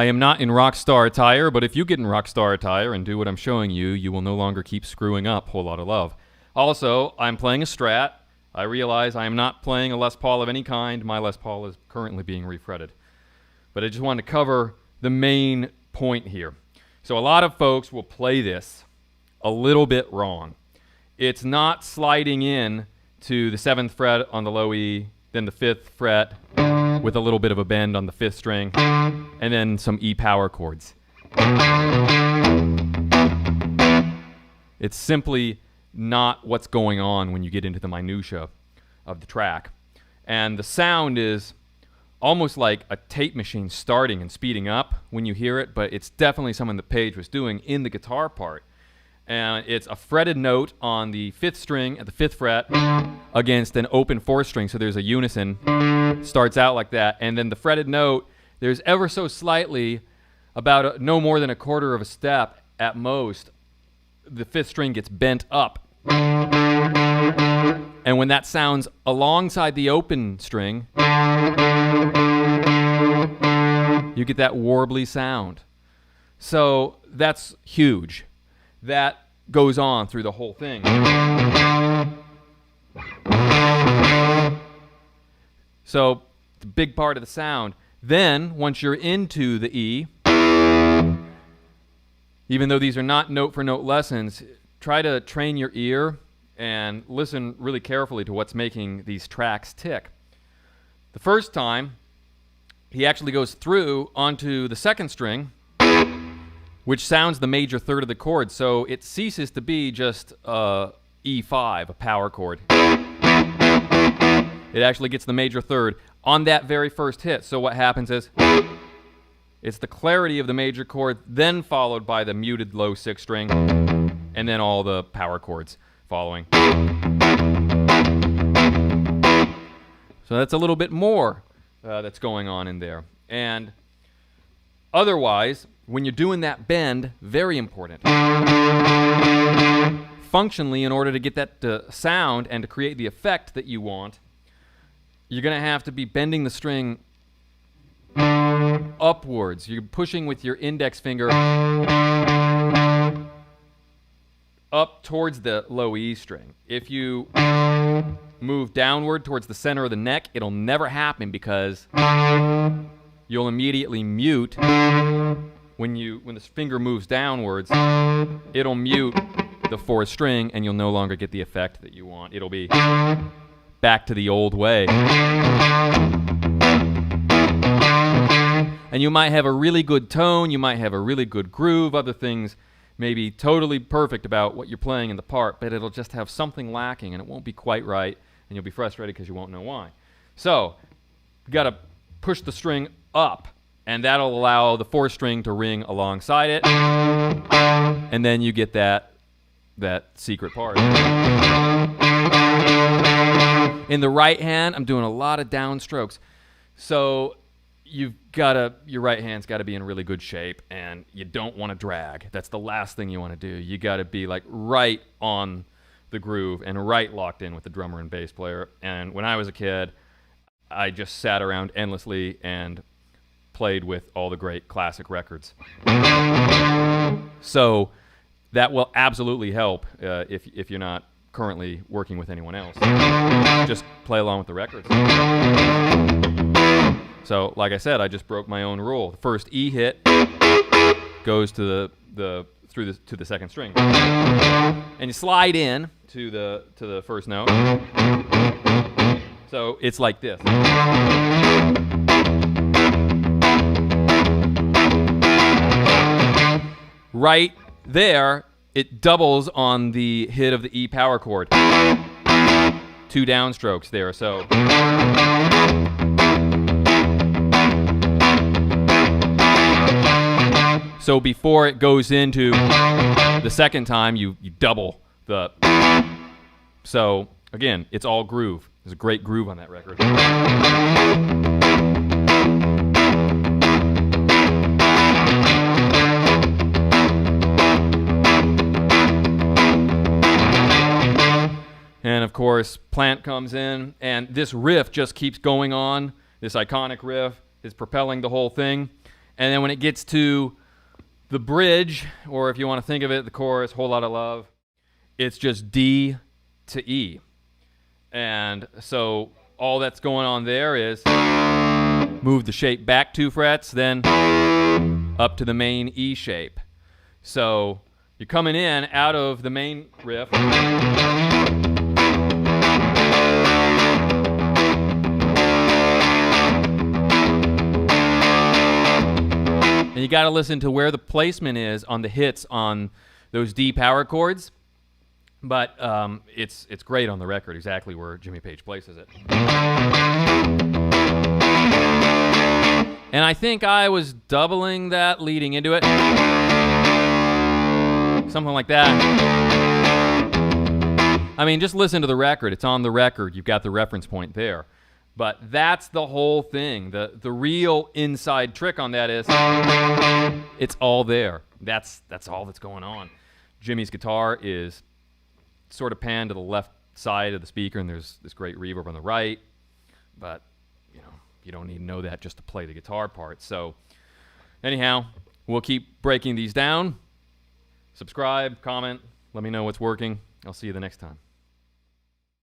I am not in rock star attire, but if you get in rock star attire and do what I'm showing you, you will no longer keep screwing up Whole Lotta Love. Also, I'm playing a Strat. I realize I am not playing a Les Paul of any kind. My Les Paul is currently being refretted. But I just wanted to cover the main point here. So a lot of folks will play this a little bit wrong. It's not sliding in to the 7th fret on the low E, then the 5th fret with a little bit of a bend on the 5th string, and then some E power chords. It's simply not what's going on when you get into the minutia of the track. And the sound is almost like a tape machine starting and speeding up when you hear it, but it's definitely something that Page was doing in the guitar part. And it's a fretted note on the 5th string at the 5th fret against an open 4th string, so there's a unison. Starts out like that, and then the fretted note, there's ever so slightly, about no more than a quarter of a step at most, the 5th string gets bent up. And when that sounds alongside the open string, you get that warbly sound. So that's huge. That goes on through the whole thing. So it's a big part of the sound. Then, once you're into the E, even though these are not note-for-note lessons, try to train your ear and listen really carefully to what's making these tracks tick. The first time, he actually goes through onto the 2nd string, which sounds the major third of the chord, so it ceases to be just E5, a power chord. It actually gets the major third on that very first hit. So what happens is, it's the clarity of the major chord, then followed by the muted low 6th string, and then all the power chords following. So that's a little bit more that's going on in there. And otherwise, when you're doing that bend, very important. Functionally, in order to get that sound and to create the effect that you want, you're going to have to be bending the string upwards. You're pushing with your index finger up towards the low E string. If you move downward towards the center of the neck, it'll never happen because you'll immediately mute. When the finger moves downwards, it'll mute the 4th string and you'll no longer get the effect that you want. It'll be back to the old way. And you might have a really good tone, you might have a really good groove, other things may be totally perfect about what you're playing in the part, but it'll just have something lacking and it won't be quite right, and you'll be frustrated because you won't know why. So, you got to push the string up, and that'll allow the 4th string to ring alongside it, and then you get that secret part. In the right hand, I'm doing a lot of downstrokes. So your right hand's got to be in really good shape, and you don't want to drag. That's the last thing you want to do. You got to be like right on the groove and right locked in with the drummer and bass player. And when I was a kid, I just sat around endlessly and played with all the great classic records. So that will absolutely help if you're not currently working with anyone else. Just play along with the records. So, like I said, I just broke my own rule. The first E hit goes to the 2nd string, and you slide in to the first note. So it's like this. right there, it doubles on the hit of the E power chord. 2 downstrokes there, so. So before it goes into the second time, you double the. So again, it's all groove. There's a great groove on that record. And of course, Plant comes in, and this riff just keeps going on. This iconic riff is propelling the whole thing. And then when it gets to the bridge, or if you want to think of it, the chorus, Whole Lotta Love, it's just D to E. And so all that's going on there is move the shape back 2 frets, then up to the main E shape. So you're coming in out of the main riff. And you got to listen to where the placement is on the hits on those D power chords. But it's great on the record, exactly where Jimmy Page places it. And I think I was doubling that leading into it. Something like that. I mean, just listen to the record. It's on the record. You've got the reference point there. But that's the whole thing. The real inside trick on that is it's all there. That's all that's going on. Jimmy's guitar is sort of panned to the left side of the speaker, and there's this great reverb on the right. But you don't need to know that just to play the guitar part. So anyhow, we'll keep breaking these down. Subscribe, comment, let me know what's working. I'll see you the next time.